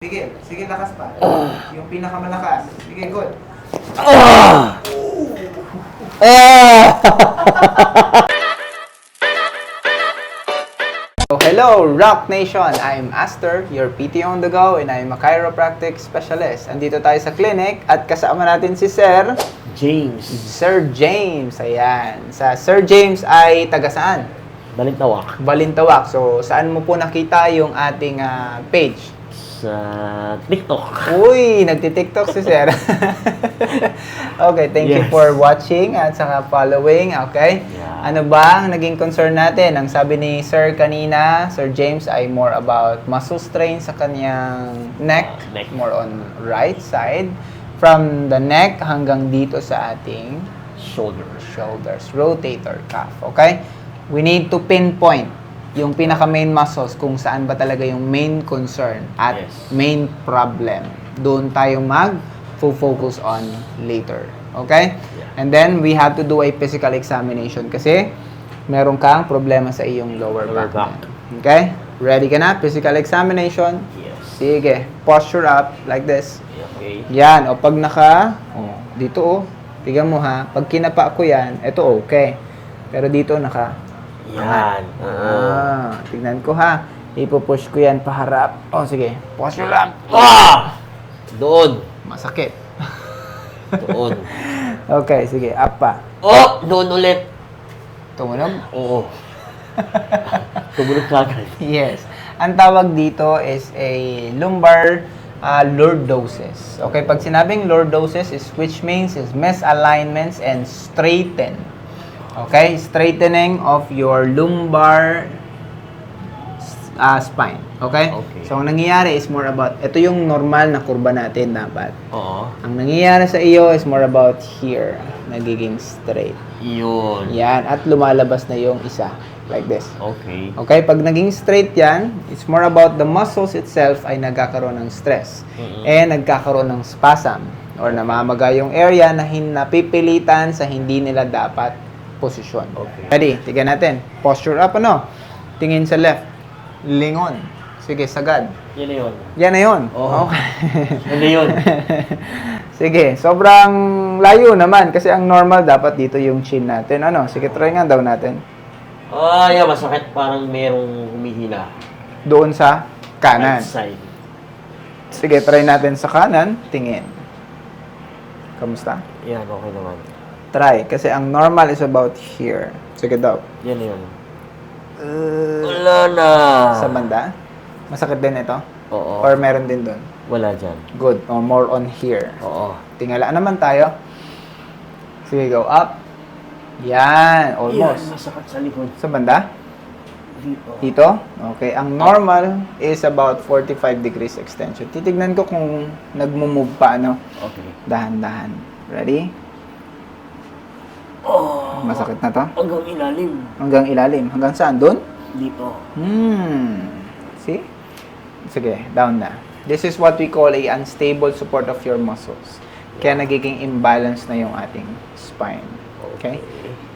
Sige, sige, lakas pa. Yung pinakamalakas. Sige, good. So, hello, Rock Nation! I'm Aster, your PT on the go, and I'm a chiropractic specialist. Andito tayo sa clinic at kasama natin si Sir James. Sir James. Ayan. Sa Sir James ay taga saan? Balintawak. Balintawak. So, saan mo po nakita yung ating page? Sa TikTok. Uy, nagti-TikTok si Sir. Okay, thank you Yes. for watching at saka following. Okay? Yeah. Ano ba ang naging concern natin? Ang sabi ni Sir kanina, Sir James, ay more about muscle strain sa kanyang neck. Neck. More on right side. From the neck hanggang dito sa ating shoulders, rotator cuff. Okay? We need to pinpoint yung pinaka-main muscles kung saan ba talaga yung main concern at Yes. main problem. Doon tayo mag-focus on later. Okay? Yeah. And then, we have to do a physical examination kasi meron kang problema sa iyong lower Lower back. back. Okay? Ready ka na? Physical examination? Yes. Sige. Posture up like this. Okay. Yan. O pag dito tignan mo ha. Pag kinapa ko yan, ito okay. Pero dito Yan. tignan ko ha. Ipupush ko yan paharap. O sige. Posture up. Doon. Masakit. Doon. Okay, sige. Up pa. Doon ulit. Tumunog? Oo. Tumunog ka agad. Yes. Ang tawag dito is a lumbar lordosis. Okay, pag sinabing lordosis is which means is misalignments and straighten. Okay, straightening of your lumbar spine. Okay? Okay. So, ang nangyayari is more about, ito yung normal na kurba natin dapat. Oo. Ang nangyayari sa iyo is more about here. Nagiging straight. Yun. Yan. At lumalabas na yung isa. Like this. Okay. Okay? Pag naging straight yan, it's more about the muscles itself ay nagkakaroon ng stress. And nagkakaroon ng spasm. Or namamaga yung area na napipilitan sa hindi nila dapat posisyon. Okay. Ready? Tignan natin. Posture up, ano? Tingin sa left. Lingon. Sige, sagad. Yan na yun. Yan na yun. Oo. Okay. Yan na yun. Sige, sobrang layo naman kasi ang normal dapat dito yung chin natin. Ano? Sige, try nga daw natin. Yeah, masakit. Parang merong humihila. Doon sa kanan. Right side. Sige, try natin sa kanan. Tingin. Kamusta? Yan, okay naman. Try. Kasi ang normal is about here. Sige daw. Yan na yun. Wala na. Sa banda? Masakit din ito? Oo. Or meron din doon? Wala dyan. Good. Or more on here. Oo. Tingala naman tayo. Sige, go up. Yan. Almost. Yan, masakit sa likod. Sa banda? Dito. Dito? Okay. Ang normal is about 45 degrees extension. Titignan ko kung nagmo-move pa, ano? Okay. Dahan-dahan. Ready? Masakit na to? Hanggang ilalim. Hanggang ilalim. Hanggang saan? Doon? Dito. See? Sige, down na. This is what we call a unstable support of your muscles. Kaya nagiging imbalance na yung ating spine. Okay?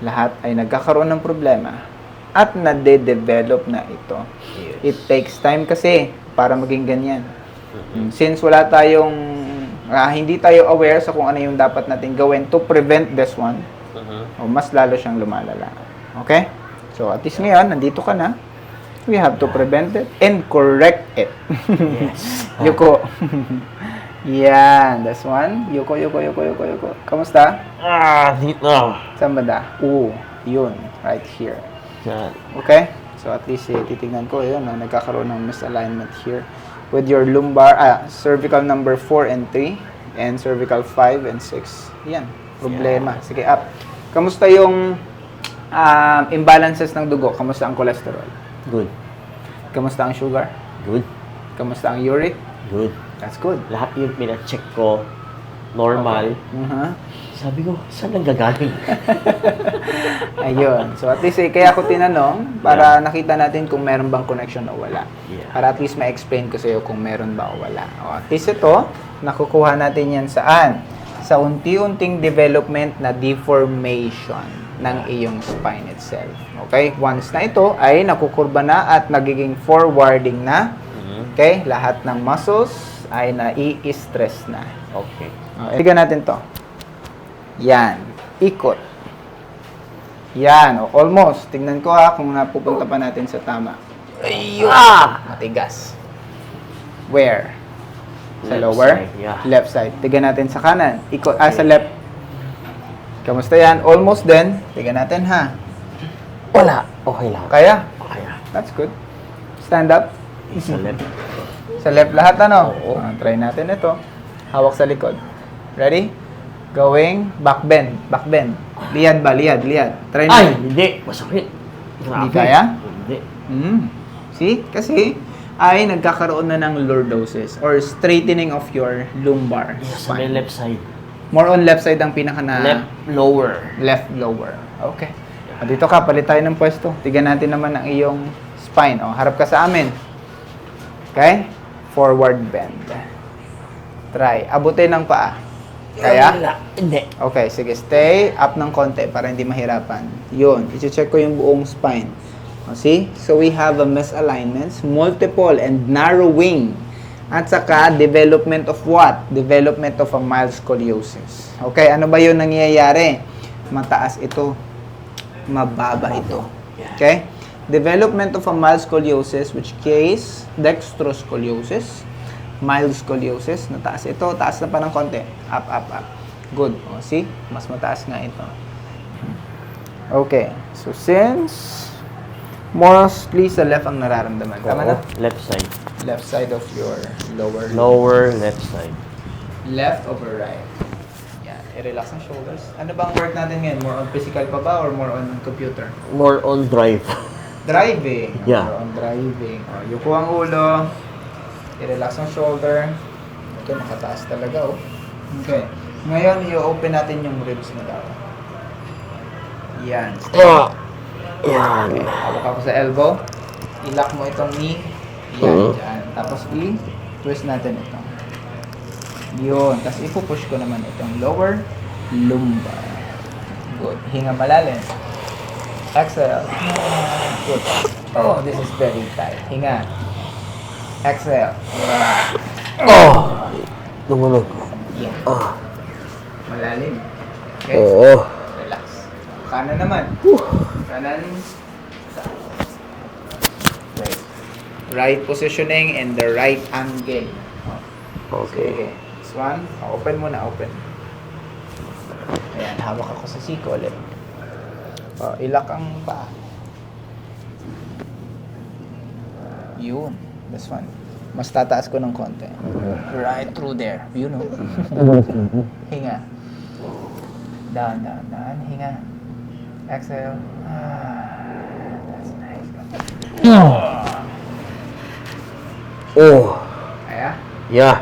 Lahat ay nagkakaroon ng problema at nade-develop na ito. Yes. It takes time kasi para maging ganyan. Since wala tayong, hindi tayo aware sa kung ano yung dapat natin gawin to prevent this one, o mas lalo siyang lumalala. Okay? So, at least ngayon, nandito ka na. We have to prevent it and correct it. Yes. Yuko. Yan. That's one. Yuko. Kamusta? Dito. Saan ba da? Yun. Right here. Yan. Okay? So, at least, titignan ko, yun, nagkakaroon ng misalignment here with your lumbar, cervical number 4 and 3, and cervical 5 and 6. Yan. Problema. Sige, up. Kamusta yung imbalances ng dugo? Kamusta ang cholesterol? Good. Kamusta ang sugar? Good. Kamusta ang uric? Good. That's good. Lahat yung pina-check ko, normal. Sabi ko, saan nanggagaling? Ayun. So, at least, kaya ako tinanong para nakita natin kung meron bang connection o wala. Yeah. Para at least ma-explain ko sa'yo kung meron ba o wala. O, at least ito, nakukuha natin yan saan? Sa unti-unting development na deformation ng iyong spine itself. Okay? Once na ito ay nakukurba na at nagiging forwarding na, Okay? Lahat ng muscles ay nai-stress na. Okay. Okay. Tignan natin to. Yan. Ikot. Yan. O, almost. Tignan ko kung napupunta pa natin sa tama. Ayun. Matigas. Where? Sa Left lower? side, yeah. Left side. Tignan natin sa kanan. Ikot. Sa left. Kamusta yan? Almost din. Tignan natin ha. Wala. Okay lang. Kaya? Kaya. That's good. Stand up. Sa left. Sa left lahat, ano? Oo. Try natin ito. Hawak sa likod. Ready? Going, back bend. Back bend. Liad ba? Liad. Try Ay! natin. Hindi. Masakit. Hindi kaya? Hindi. See? Kasi ay nagkakaroon na ng lordosis or straightening of your lumbar Sa may spine. left side. More on left side ang pinaka na Left lower. left lower. Okay. Dito ka, palit tayo ng pwesto. Tignan natin naman ang iyong spine. Harap ka sa amin. Okay? Forward bend. Try. Abutin ng paa. Kaya? Wala. Hindi. Okay, sige. Stay up ng konti para hindi mahirapan. Yun. I-check ko yung buong spine. See? So, we have a misalignments, multiple and narrowing. At saka, development of what? Development of a mild scoliosis. Okay, ano ba yun nangyayari? Mataas ito. Mababa ito. Okay? Development of a mild scoliosis, which case, dextroscoliosis, mild scoliosis, nataas ito, taas na pa ng konti. Up. Good. See? Mas mataas nga ito. Okay. So, since mostly sa left ang nararamdaman. Tama na? Left side. Left side of your lower limb. Lower left side. Left over right. Yan. I-relax ang shoulders. Ano bang work natin ngayon? More on physical pa ba or more on computer? More on drive. Driving. Yeah. More on driving. Yuko ang ulo. I-relax ang shoulder. Ito, nakataas talaga, oh. Okay. Ngayon, i-open natin yung ribs mo daw. Yan. Yan. Okay. Hawak ako sa elbow. I-lock mo itong knee. Yan, dyan. Tapos i-twist natin ito. Yun. Tapos ipupush ko naman itong lower lumbar. Good. Hinga malalim. Exhale. Good. Oh, this is very tight. Hinga. Exhale. Lumulog. Yan. Malalim. Okay? Oo. Relax. Kanan naman. Kanan. Right. Right positioning and the right angle. Okay. Sige. This one. Open mo na. Open. Ayan. Hawak ako sa siko ulit. Ilak ang paa. Yun. This one. Mas tataas ko ng konti. Right through there. You know. Hinga. Down. Hinga. Exhale. That's nice. Oh. Kaya? Yeah.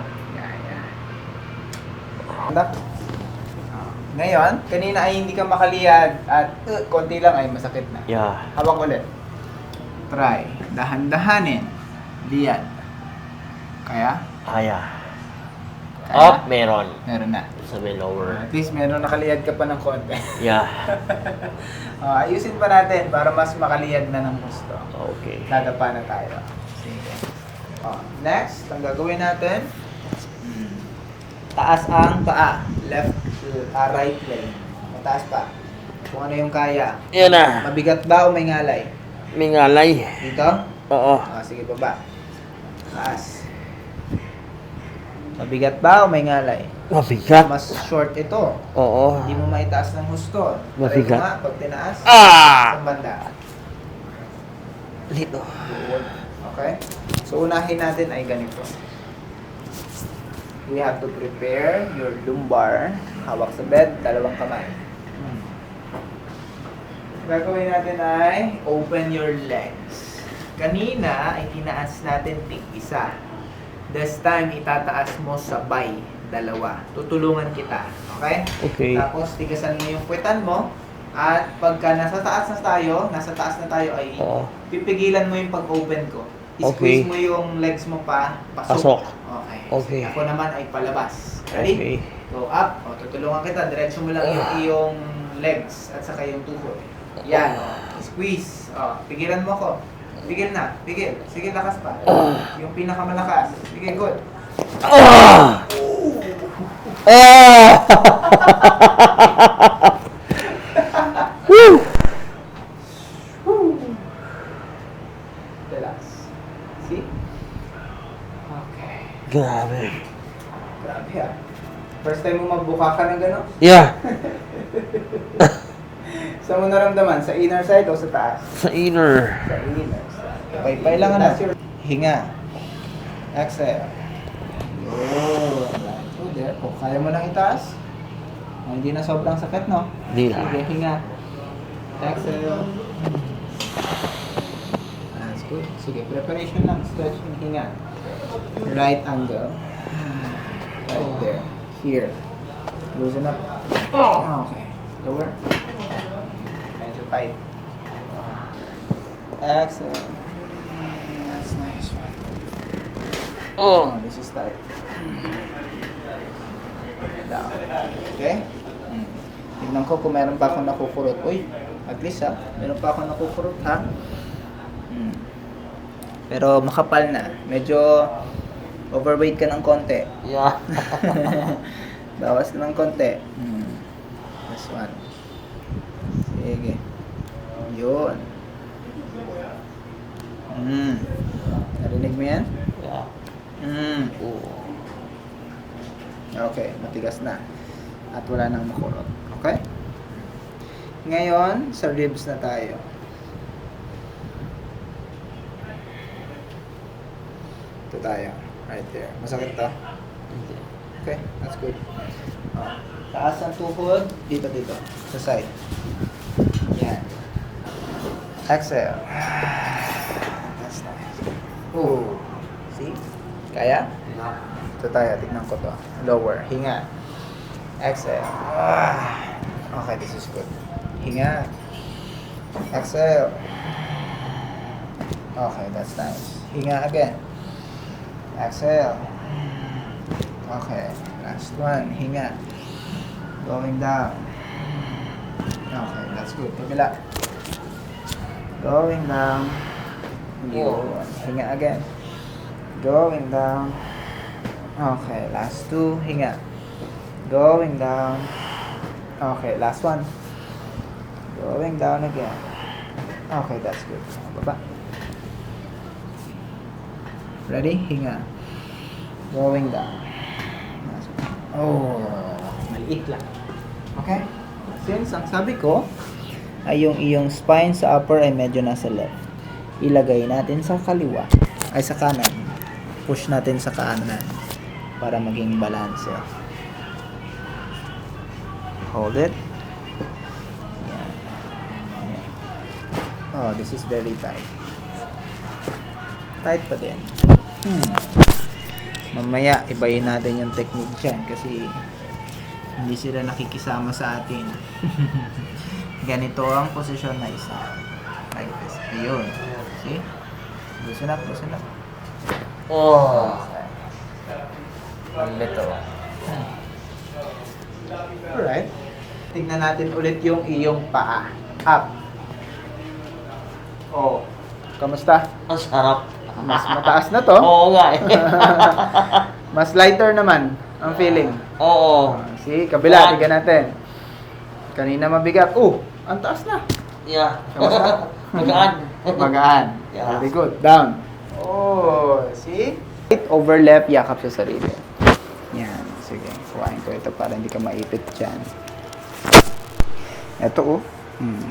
Ngayon, kanina ay hindi ka makaliyad at konti lang ay masakit na. Yeah. Hawak ulit. Try. Dahan-dahanin. Liyad. Kaya? Kaya. Kaya? Up, meron. Meron na. Sa may lower. At least meron nakaliyad ka pa ng konti. Yeah. Ayusin pa natin para mas makaliyad na ng gusto. Okay. Dadapa na tayo. Sige. Next, ang gagawin natin, taas ang paa. Right leg. Mataas pa. Kung ano yung kaya. Yan na. Mabigat ba o may ngalay? May ngalay. Dito? Oo. Sige, baba. Taas. Mabigat ba o may ngalay? Mabigat. Mas short ito. Oo. Hindi mo maitaas ng husto. Mabigat. Try mo nga, pag tinaas, sa banda. Dito. Okay? So, unahin natin ay ganito. We have to prepare your lumbar. Hawak sa bed, dalawang kamay. Gagawin natin ay open your legs. Kanina ay tinaas natin tig-isa. This time, itataas mo sabay, dalawa. Tutulungan kita. Okay? Okay. Tapos, tigasan mo yung puwetan mo. At pagka nasa taas na tayo ay Oo. pipigilan mo yung pag-open ko. Okay. I-squeeze mo yung legs mo pa, pasok. Pasok. Okay. Okay. Ako naman ay palabas. Ready? Okay. Go up. Tutulungan kita. Diretso mo lang yung iyong legs at saka yung tuhod. Yan. Squeeze. Pigilan mo ko. Bigil na. Bigil. Sige, lakas pa. Yung pinakamalakas. Sige, good. Ah! Ah! Woo! Relax. See? Okay. Grabe. Grabe ha. First time mo magbuka ka ng gano'n? Yeah. Saan mo naramdaman? Sa inner side o sa taas? Sa inner. Sa inner side. Pay lang na. Hinga. Exhale. Yun. Right. Oh, there. Kung kaya mo lang itaas. Oh, hindi na sobrang sakit, no? Hindi na. Sige, hinga. Exhale. That's good. Sige, preparation lang. Stretching, hinga. Right angle. Right there. Here. Loosen up. Okay. Lower. Medyo tight. Exhale. That's nice one. Oh, this is tight. Down. Okay? Tignan ko kung meron pa akong nakukurot. Uy, at least ha. Meron pa akong nakukurot ha. Pero makapal na. Medyo overweight ka ng konti. Yeah. Bawas na ng konti. This one. Sige. Yun. Narinig mo yan? Yeah. Oo. Okay, matigas na. At wala nang makurot. Okay? Ngayon, sa ribs na tayo. Ito tayo. Right there. Masakit to? Hindi. Okay, that's good. Taas ang tuhod. Dito. Sa side. Yan. Exhale. That's nice. Oh. See? Kaya? Ito tayo. Tignan ko to. Lower. Hinga. Exhale. Okay, this is good. Hinga. Exhale. Okay, that's nice. Hinga again. Exhale. Okay, last one. Hinga. Going down. Okay, that's good. Kabila. Going down. Yun. Hinga again. Going down. Okay, last two. Hinga. Going down. Okay, last one. Going down again. Okay, that's good. Baba. Ready? Hinga. Going down. Oh, maliit lang. Okay? Since ang sabi ko ay yung iyong spine sa upper ay medyo nasa left. Ilagay natin sa kaliwa. Ay sa kanan. Push natin sa kanan para maging balance. Hold it. Yan. Yan. Oh, this is very tight. Tight pa din. Mamaya, ibayin natin yung technique dyan kasi hindi sila nakikisama sa atin. Ganito ang posisyon na isa. Like this. Ayun. See? Loosen up. Oh. Ulit o. Alright. Tingnan natin ulit yung iyong paa. Up. Oh. Kamusta? Ang sarap. Mas mataas na to. Oo nga eh. Mas lighter naman ang feeling. Oo. See, kabila, tignan natin. Kanina mabigat. Ang taas na. Yeah. Kamusta? Magaan. Magaan. Yeah. Very good. Down. Oh, see? Right over left, yakap sa sarili. Yan. Sige, kuhain ko ito para hindi ka maipit dyan. Ito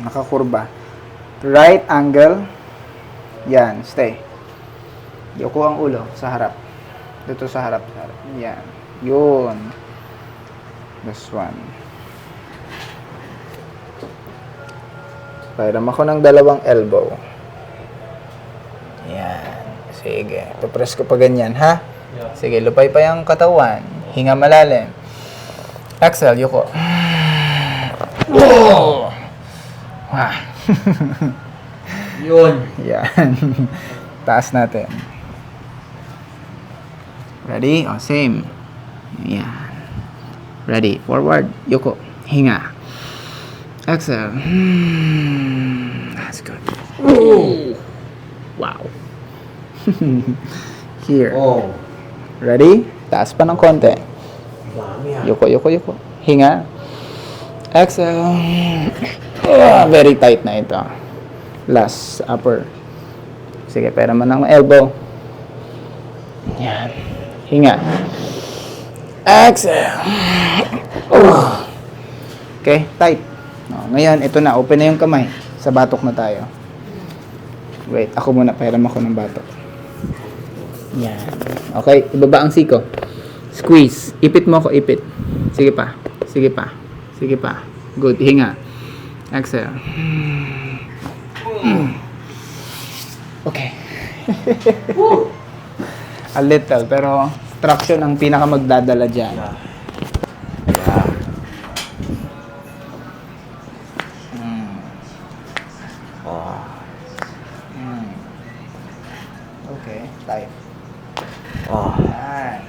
nakakurba. Right angle. Yan, stay. Yoko ang ulo sa harap. Dito sa harap. Yan. Yun. This one. Pairam ako ng dalawang elbow. Yan. Sige. Press ko pa ganyan, ha? Sige, lupay pa yung katawan. Hinga malalim. Exhale, yoko. Oh! Yun. Yan. Taas natin. Ready? Same. Yan. Ready. Forward. Yoko. Hinga. Exhale. That's good. Wow. Here. Oh. Ready? Taas pa ng konti. Dami ah. Yuko, yuko, yuko. Hinga. Exhale. Very tight na ito. Last, upper. Sige, pera mo ng elbow. Yan. Hinga. Exhale. Okay, tight. Ngayon, ito na. Open na yung kamay. Sa batok na tayo. Wait, ako muna. Pairam ako ng batok. Yan. Okay, ibaba ang siko. Squeeze. Ipit mo ako, ipit. Sige pa. Sige pa. Sige pa. Good. Hinga. Exhale. Okay. A little, pero traction ang pinaka magdadala dyan. Yeah. Oh. Okay, tight. Oh. Yan.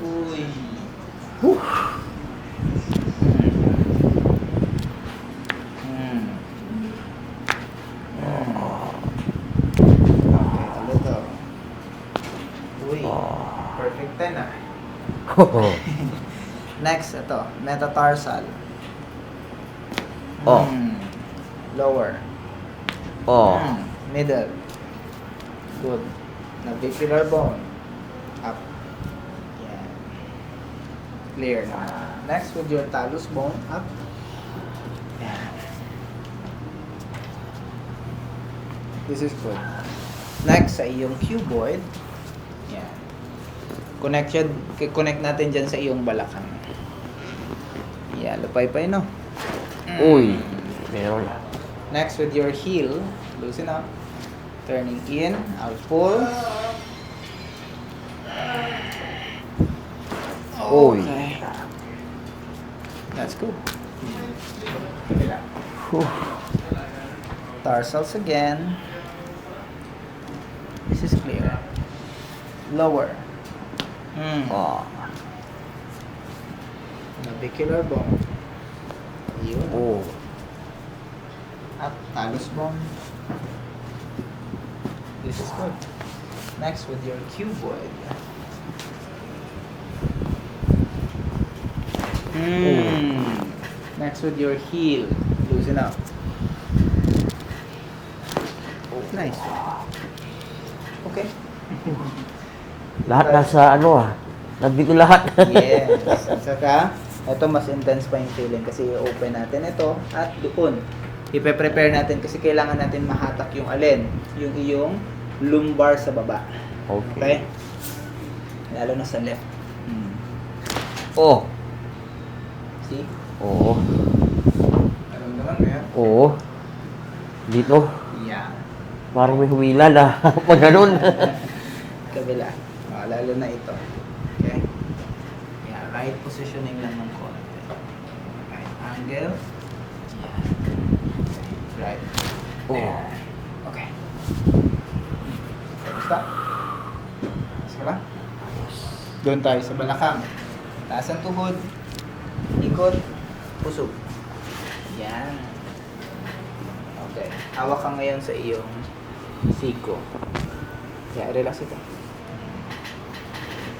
Uy. Okay, a little. Uy. Perfect 10 ah. Next, ito. Metatarsal. Oh. Lower. Oh. Middle. Good. Navicular bone. Up. Yan. Clear na. Next, with your talus bone, up. Yan. This is good. Next, sa iyong cuboid. Yan. Connect natin dyan sa iyong balakang. Yan, lupay-pay, no? Uy. Meron. Next, with your heel, loosen up. Turning in, I'll pull. Uy. Okay. That's good. Tarsals again. This is clear. Lower. Oh. Navicular bone. Yun. Oh. Up, talus bone. This is good. Next, with your cuboid. Next, with your heel. Loosen up. Nice. Okay. Lahat nasa ano ah. Nandito lahat. Yes. At saka, ito mas intense pa yung feeling kasi i-open natin ito at doon. Ipe-prepare natin kasi kailangan natin mahatak yung alin. Yung iyong lumbar sa baba. Okay? Lalo na sa left. Oh. See? Oo. Alam naman mo yan? Oo. Dito. Yeah. Parang may humila na. Pag ganun. Kabila. Lalo na ito. Okay? Yeah, right positioning lang ng konti. Right angle. Yeah. Right. Oh. Okay. Basta. Basta lang. Doon tayo sa balakang. Taas ang tuhod. Ikot. Pusog. Yan. Okay. Hawak ka ngayon sa iyong siko. Yeah, relax ito.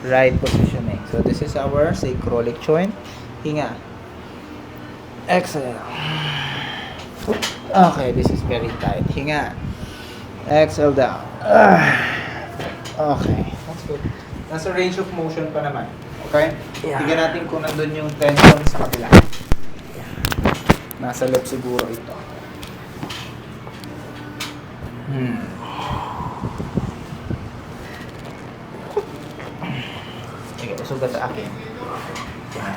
Right positioning. So this is our sacroiliac joint. Hinga. Exhale. Okay, this is very tight. Hinga. Exhale down. Okay, that's good. Nasa range of motion pa naman. Okay? Yeah. Tingnan natin kung nandun yung tension sa kabila. Nasa loob siguro ito. Sige, usog ka sa akin. Yan.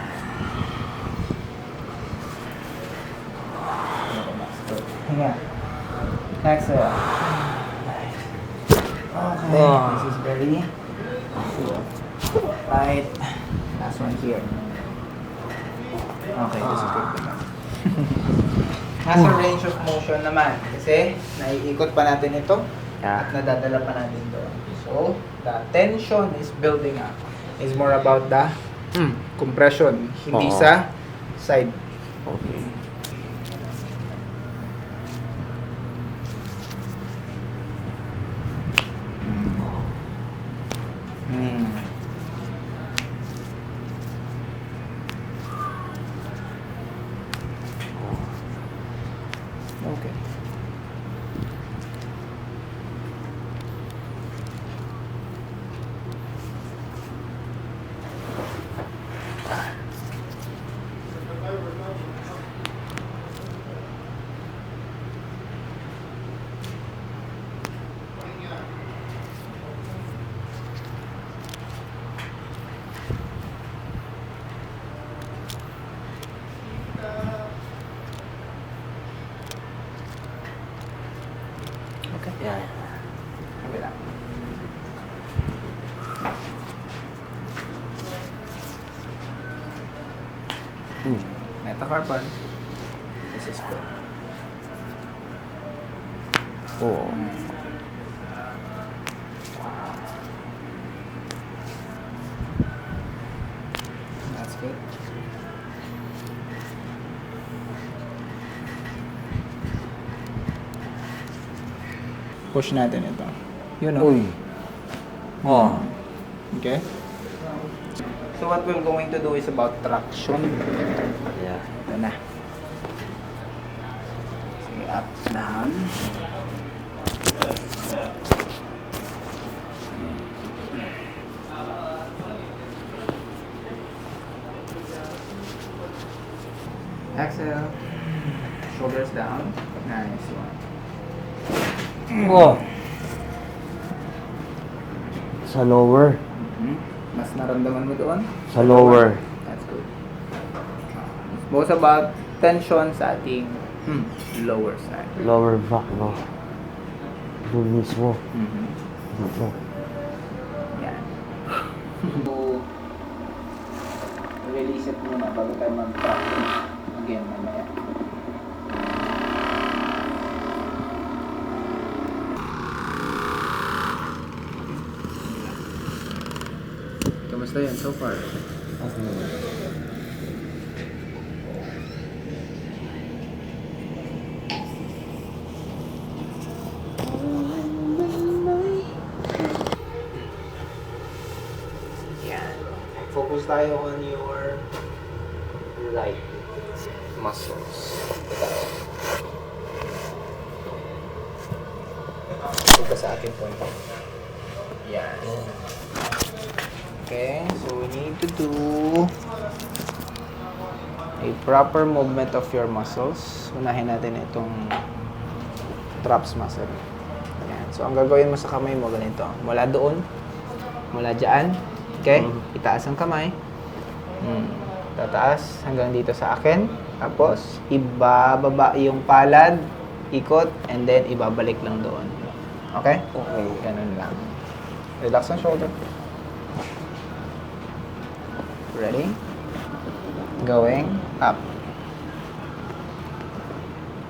Hinga. Exhale. Okay, this is very right. Last one here. Okay, this is good. Nasa range of motion naman kasi naiikot pa natin ito at nadadala pa natin doon. So, the tension is building up. It's more about the compression, hindi sa side. Okay. Metacarpal. This is good. Oo. That's good. Push natin ito. You know. Uy. Oh. Okay? So what we're going to do is about traction. Yeah. Ito na. Sige, up, down. Exhale. Shoulders down. Nice one. Oh. Sa lower. Mas naramdaman mo doon? Sa lower. That's good. Most about tension sa ating lower side. Lower back, no? Doon mismo. Mm-hmm. Dito. Yan. So, release it muna bago tayo mag-traction. Again, mamaya. Kamusta yan so far? Yan. Focus tayo on your right muscles. Ito sa akin po. Yan. Okay, so we need to do a proper movement of your muscles. Unahin natin itong traps muscle. Yan. So, ang gagawin mo sa kamay mo, ganito. Mula doon, mula dyan, okay? Itaas ang kamay. Tataas hanggang dito sa akin. Tapos, ibababa yung palad, ikot, and then ibabalik lang doon. Okay? Okay. Ganun lang. Relax ang shoulder. Ready? Going up.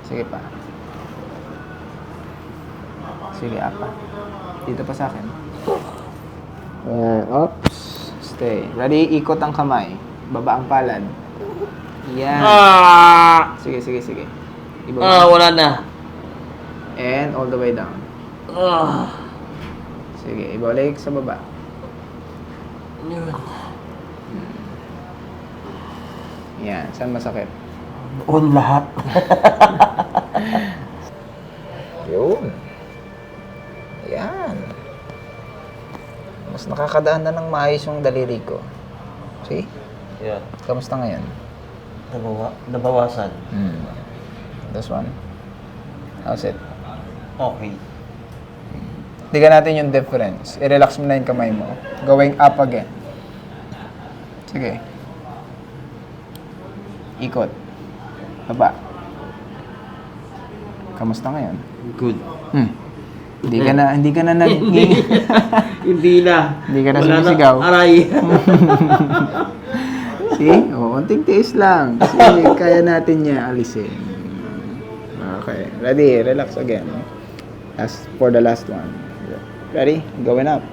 Sige pa. Sige, up pa. Dito pa sa akin. Oops. Stay. Ready? Ikot ang kamay. Baba ang palad. Yan. Sige, sige, sige. Ibaba. Wala na. And all the way down. Sige, ibalik sa baba. Yun. Yan. Saan masakit? On lahat. Yun. Yan. Mas nakakadaan na ng maayos yung daliri ko. See? Yeah. Kamusta ngayon? Nabawasan. This one. How's it? Okay. Tignan natin yung difference. I-relax mo na yung kamay mo. Going up again. Sige. Ikot. Baba. Kamusta ngayon? Good. Hindi ka na Hindi na. Hindi ka na Wala sumisigaw. Aray. See? Unting tiis lang. Kasi kaya natin niya alisin. Okay. Ready? Relax again. For the last one. Ready? Going up.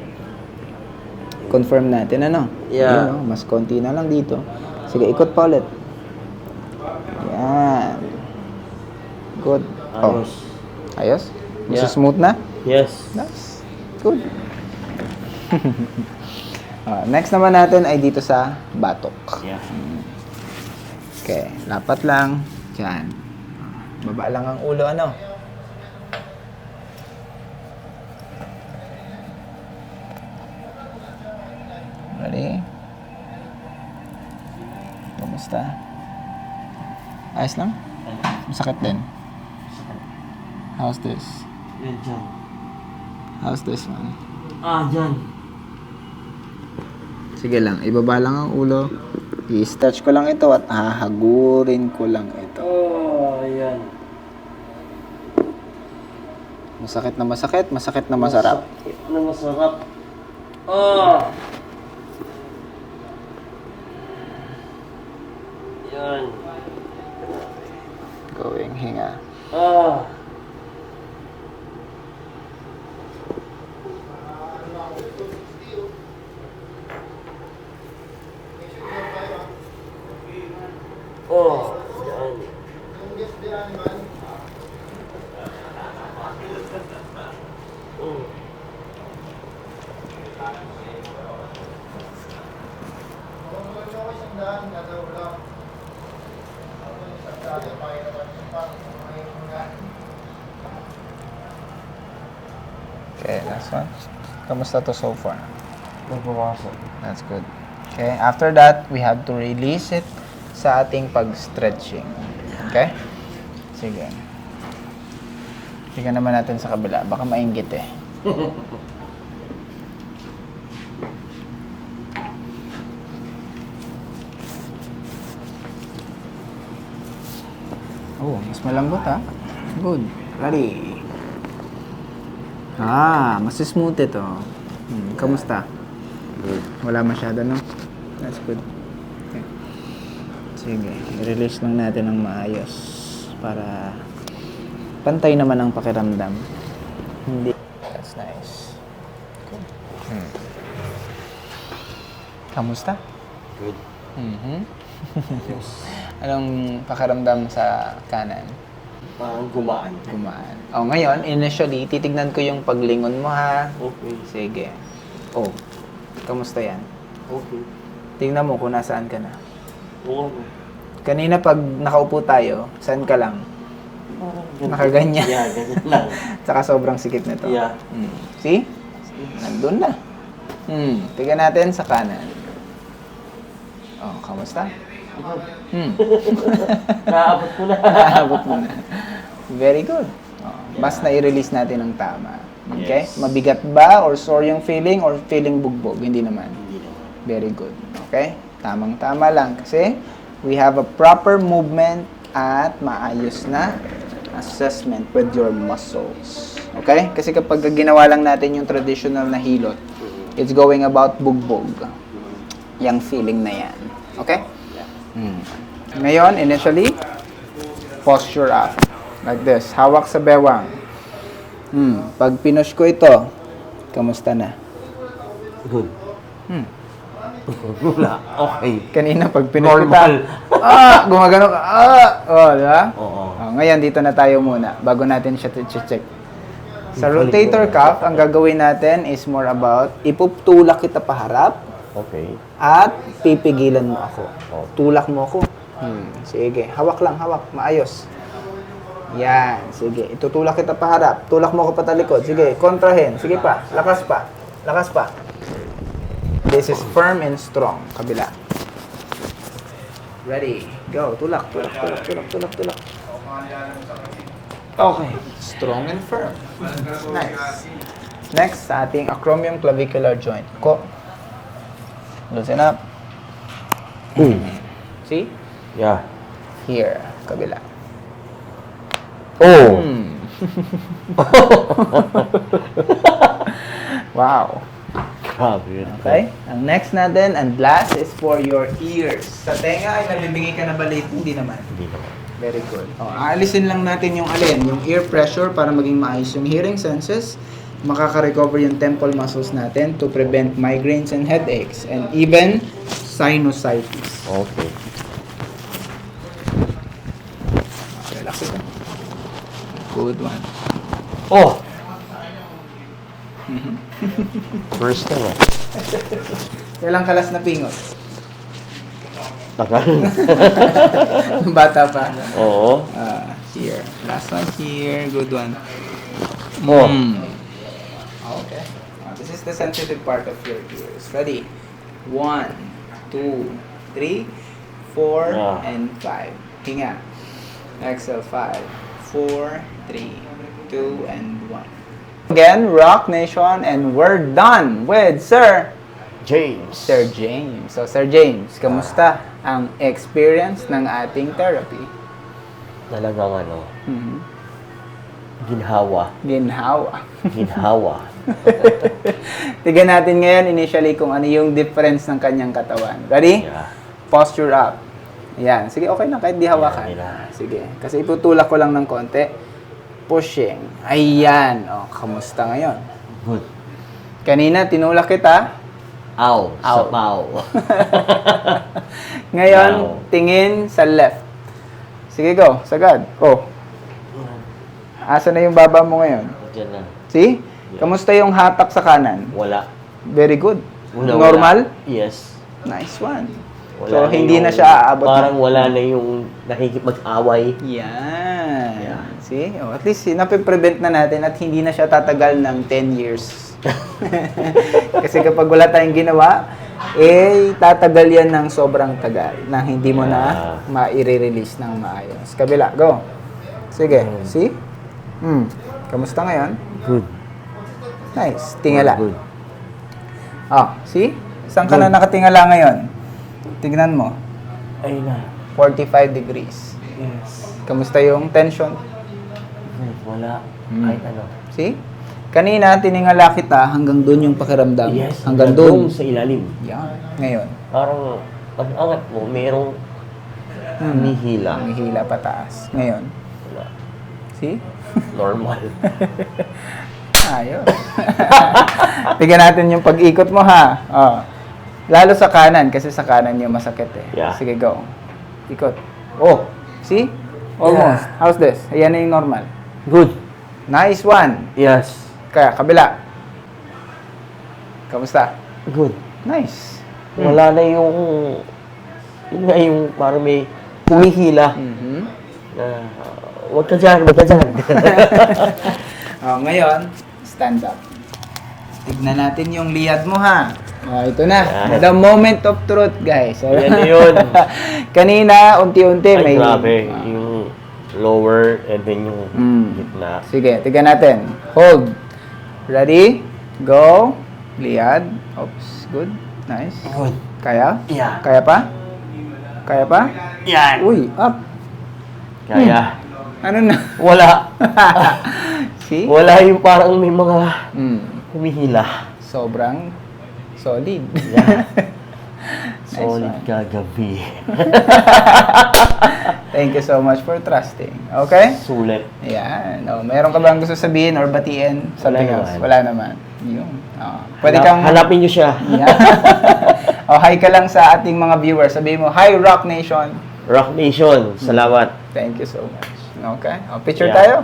Confirm natin, ano? Yeah. Yun, mas konti na lang dito. Sige, ikot pa ulit. Yan. Good. Ayos. Ayos? Mas Yeah. smooth na? Yes. Nice. Good. Next naman natin ay dito sa batok. Yeah. Okay, lapat lang. Diyan. Baba lang ang ulo, ano? Ready? Kamusta? Ayos lang? Masakit din. How's this? Yan, dyan. How's this one? Dyan. Sige lang, ibaba lang ang ulo. I-stretch ko lang ito at hahagurin ko lang ito. Ayan. Masakit na masakit, masakit na masarap. Masakit na masarap. Yan. Going, hinga. Ah. Oh, yan. Mm. Okay, last one. Kamusta to so far? Nabawasan. That's good. Okay, after that, we have to release it sa ating pag-stretching. Okay? Sige. Tingnan naman natin sa kabila. Baka mainggit eh. Oh, mas malambot ha. Good. Ready. Mas smooth ito. Kamusta? Good. Wala masyado, no? That's good. Okay. Sige, i-release lang natin ng maayos para pantay naman ang pakiramdam. Hindi. That's nice. Good. Kamusta? Good. Yes. Anong pakiramdam sa kanan? Parang gumaan. Gumaan. Oh, ngayon, initially, titignan ko yung paglingon mo, ha? Okay. Sige. Oh, kamusta yan? Okay. Tingnan mo kung nasaan ka na. Oo. Kanina pag nakaupo tayo, saan ka lang? Nakaganyan. Yeah, ganyan lang. Tsaka sobrang sikip nito. Yeah. See? Nandun na. Tingnan natin sa kanan. Oh, kamusta? Naabot ko na. Naabot mo na. Very good. Oh, basta i-release natin ng tama. Okay? Yes. Mabigat ba or sore yung feeling or feeling bugbog? Hindi naman. Hindi naman. Very good. Okay? Tamang-tama lang kasi we have a proper movement at maayos na assessment with your muscles. Okay? Kasi kapag ginawa lang natin yung traditional na hilot, it's going about bugbog. Yung feeling na yan. Okay? Ngayon, initially, posture up. Like this. Hawak sa bewang. Pag pinush ko ito, kamusta na? Good. Wala. Okay. Kanina pag pinush Normal. kita, gumagano ka, oh, di ba? Oo. Oh, ngayon, dito na tayo muna, bago natin siya check. Sa rotator cuff, ang gagawin natin is more about, ipuptulak kita paharap, Okay. at pipigilan mo ako. Oh. Tulak mo ako. Sige, hawak lang, hawak, maayos. Yan, sige, itutulak kita paharap, tulak mo ako patalikod, sige, kontrahin, sige pa, lakas pa, lakas pa. This is firm and strong, kabila. Ready, go, tulak. Okay, strong and firm. Nice. Next, sa ating acromioclavicular joint. Ko. Loosen up. See? Yeah. Here, kabila. Oh! Wow. Grabe yun. Okay? Ang next natin, and last, is for your ears. Sa tenga ay nabibigay ka na ba late? Hindi naman. Hindi naman. Very good. Aalisin lang natin yung alin, yung ear pressure para maging maayos yung hearing senses. Makaka-recover yung temple muscles natin to prevent migraines and headaches and even sinusitis. Okay. Relax ito. Good one. Oh! First time ah. Kailang kalas na pingot? Tagal. Bata pa. Oo. Here. Last one here. Good one. Oh. Okay. This is the sensitive part of your ears. Ready? 1, 2, 3, 4, Yeah. and 5. Hinga. Exhale. 5, 4, 3, 2, and 1. Again, Rock Nation, and we're done with Sir James. James. So, Sir James, kamusta ang experience ng ating therapy? Talagang ginhawa. Ginhawa. Tignan natin ngayon initially kung ano yung difference ng kanyang katawan. Ready? Yeah. Posture up. Ayan. Sige, okay na. Kahit di hawakan. Okay na. Sige. Kasi itutulak ko lang ng konti. Pushing. Ayan. O, kamusta ngayon? Good. Kanina, tinulak kita. Ow. Ow. Sapaw. Ngayon, Wow. tingin sa left. Sige, go. Sagad. Oh. Asa na yung baba mo ngayon? Diyan na. See? Kamusta yung hatak sa kanan? Wala. Very good. Wala. Normal? Yes. Nice one. Wala So, hindi na yung- siya aabot. Parang wala na yung nakikipag-away. Yan. Yeah. See? Oh, at least, napiprevent na natin at hindi na siya tatagal ng 10 years. Kasi kapag wala tayong ginawa, tatagal yan ng sobrang tagal na hindi mo na ma-release ng maayos. Kabila, go. Sige, see? Kamusta ngayon? Good. Nice. Tingala. Good. See? Saan ka na nakatingala ngayon? Tignan mo. Ay na. 45 degrees. Yes. Kamusta yung tension? Wala. Kahit ano. See? Kanina, tiningala kita hanggang doon yung pakiramdam. Yes. Hanggang doon. Sa ilalim. Yan. Ngayon. Parang pag-angat mo, merong humihila. Humihila pataas. Ngayon. Wala. See? Normal. Ayos. Tignan natin yung pag-ikot mo, ha? Oh. Lalo sa kanan, kasi sa kanan yung masakit eh. Yeah. Sige, go. Ikot. Oh. See? Almost. Yeah. How's this? Ayan na yung normal. Good. Nice one. Yes. Kaya, kabila. Kamusta? Good. Nice. Wala na yung... Yun nga yung parang may humihila. Mhm. Na, wag ka dyan, wag ka dyan. Oh, ngayon, stand up. Tignan natin yung liyad mo, ha? Oh, ito na. Yan. The moment of truth, guys. Yan na yun. Kanina, unti-unti Ay, may... grabe. Yung lower and then yung gitna. Sige, tignan natin. Hold. Ready? Go. Liyad. Oops. Good. Nice. Good. Kaya? Yeah. Kaya pa? Kaya pa? Yan. Uy, up. Kaya. Ano na? Wala. See? Wala yung parang may mga humihila. Sobrang solid. Yeah. Nice Solid one. kagabi. Thank you so much for trusting. Okay? Sulit. Ayan. Oh, meron ka bang gusto sabihin or batiin? Wala Something else? naman. Wala naman. Yun. Oh. Pwede kang... Hanapin nyo siya. Yeah. Oh, hi ka lang sa ating mga viewers. Sabihin mo, hi Rock Nation. Rock Nation. Salamat. Thank you so much. Okay? Oh, picture Yeah. tayo.